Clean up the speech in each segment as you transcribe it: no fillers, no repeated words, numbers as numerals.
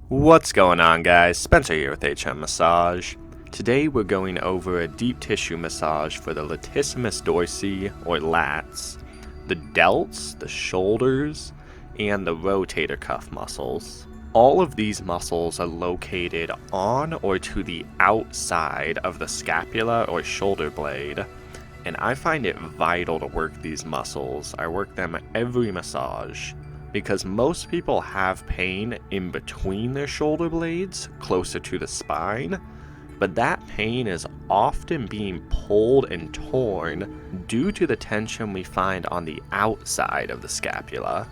What's going on, guys? Spencer here with HM Massage. Today we're going over a deep tissue massage for the latissimus dorsi, or lats, the delts, the shoulders, and the rotator cuff muscles. All of these muscles are located on or to the outside of the scapula or shoulder blade, and I find it vital to work these muscles. I work them every massage, because most people have pain in between their shoulder blades, closer to the spine, but that pain is often being pulled and torn due to the tension we find on the outside of the scapula.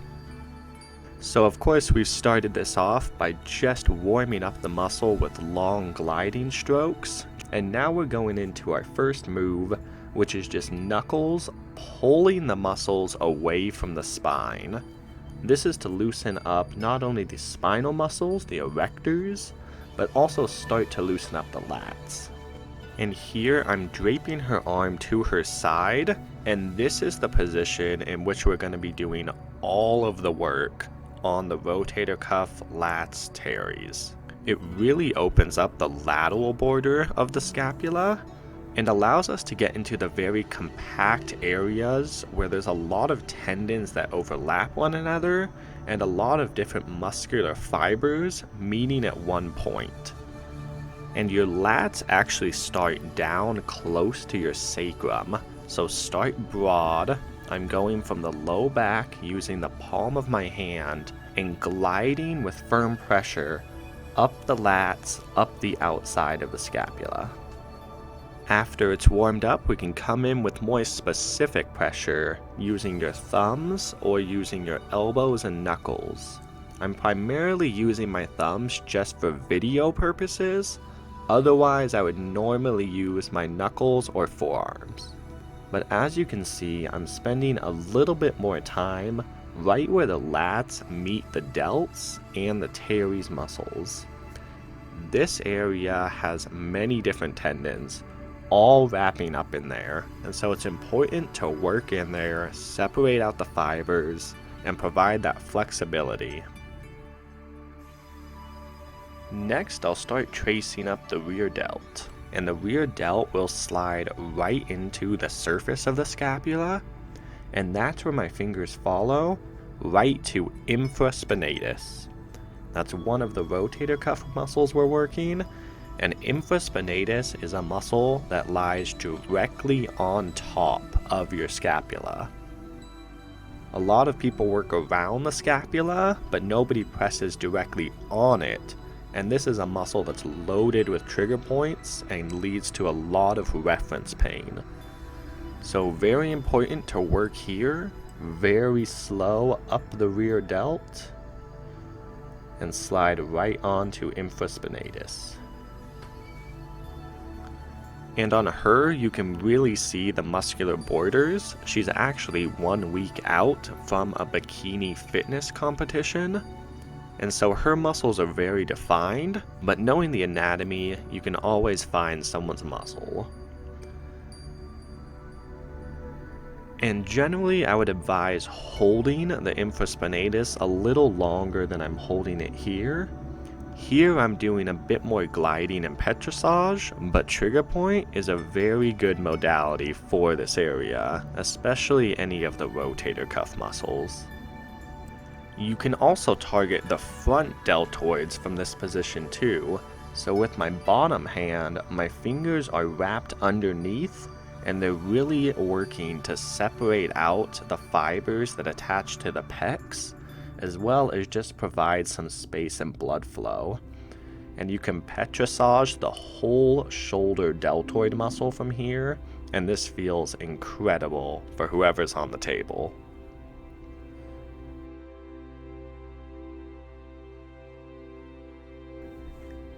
So of course we've started this off by just warming up the muscle with long gliding strokes, and now we're going into our first move, which is just knuckles pulling the muscles away from the spine. This is to loosen up not only the spinal muscles, the erectors, but also start to loosen up the lats. And here I'm draping her arm to her side, and this is the position in which we're going to be doing all of the work on the rotator cuff, lats, teres. It really opens up the lateral border of the scapula and allows us to get into the very compact areas where there's a lot of tendons that overlap one another and a lot of different muscular fibers meeting at one point. And your lats actually start down close to your sacrum, so start broad. I'm going from the low back using the palm of my hand and gliding with firm pressure up the lats, up the outside of the scapula. After it's warmed up, we can come in with more specific pressure using your thumbs or using your elbows and knuckles. I'm primarily using my thumbs just for video purposes, otherwise I would normally use my knuckles or forearms. But as you can see, I'm spending a little bit more time right where the lats meet the delts and the teres muscles. This area has many different tendons, all wrapping up in there, and so it's important to work in there, separate out the fibers, and provide that flexibility. Next, I'll start tracing up the rear delt, and the rear delt will slide right into the surface of the scapula, and that's where my fingers follow, right to infraspinatus. That's one of the rotator cuff muscles we're working, and infraspinatus is a muscle that lies directly on top of your scapula. A lot of people work around the scapula, but nobody presses directly on it, and this is a muscle that's loaded with trigger points and leads to a lot of reference pain. So very important to work here, very slow up the rear delt, and slide right onto infraspinatus. And on her, you can really see the muscular borders. She's actually 1 week out from a bikini fitness competition, and so her muscles are very defined, but knowing the anatomy, you can always find someone's muscle. And generally, I would advise holding the infraspinatus a little longer than I'm holding it here. Here I'm doing a bit more gliding and petrissage, but trigger point is a very good modality for this area, especially any of the rotator cuff muscles. You can also target the front deltoids from this position too, so with my bottom hand, my fingers are wrapped underneath and they're really working to separate out the fibers that attach to the pecs, as well as just provide some space and blood flow. And you can petrissage the whole shoulder deltoid muscle from here, and this feels incredible for whoever's on the table.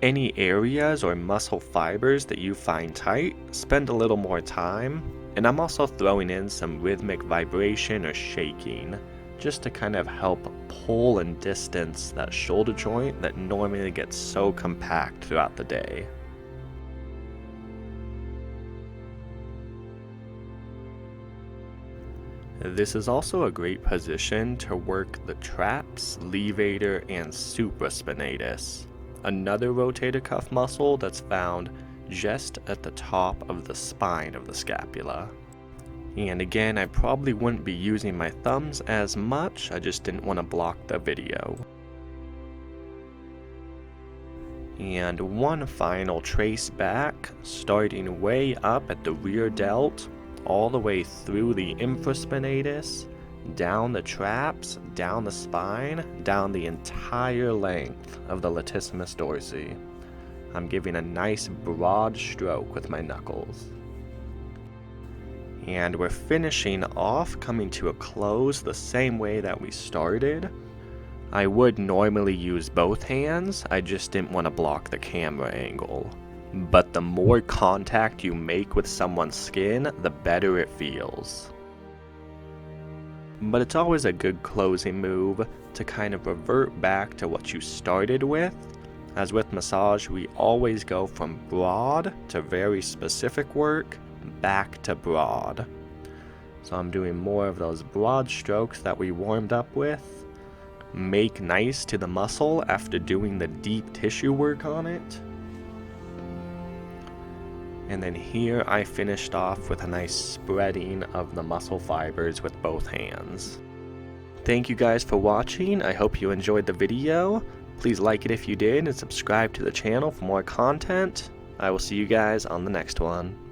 Any areas or muscle fibers that you find tight, spend a little more time, and I'm also throwing in some rhythmic vibration or shaking, just to kind of help pull and distance that shoulder joint that normally gets so compact throughout the day. This is also a great position to work the traps, levator, and supraspinatus. another rotator cuff muscle that's found just at the top of the spine of the scapula. And again, I probably wouldn't be using my thumbs as much, I just didn't want to block the video. And one final trace back, starting way up at the rear delt, all the way through the infraspinatus, down the traps, down the spine, down the entire length of the latissimus dorsi. I'm giving a nice broad stroke with my knuckles. And we're finishing off, coming to a close the same way that we started. I would normally use both hands, I just didn't want to block the camera angle. But the more contact you make with someone's skin, the better it feels. But it's always a good closing move to kind of revert back to what you started with. As with massage, we always go from broad to very specific work, back to broad. So I'm doing more of those broad strokes that we warmed up with. Make nice to the muscle after doing the deep tissue work on it. And then here I finished off with a nice spreading of the muscle fibers with both hands. Thank you guys for watching. I hope you enjoyed the video. Please like it if you did and subscribe to the channel for more content. I will see you guys on the next one.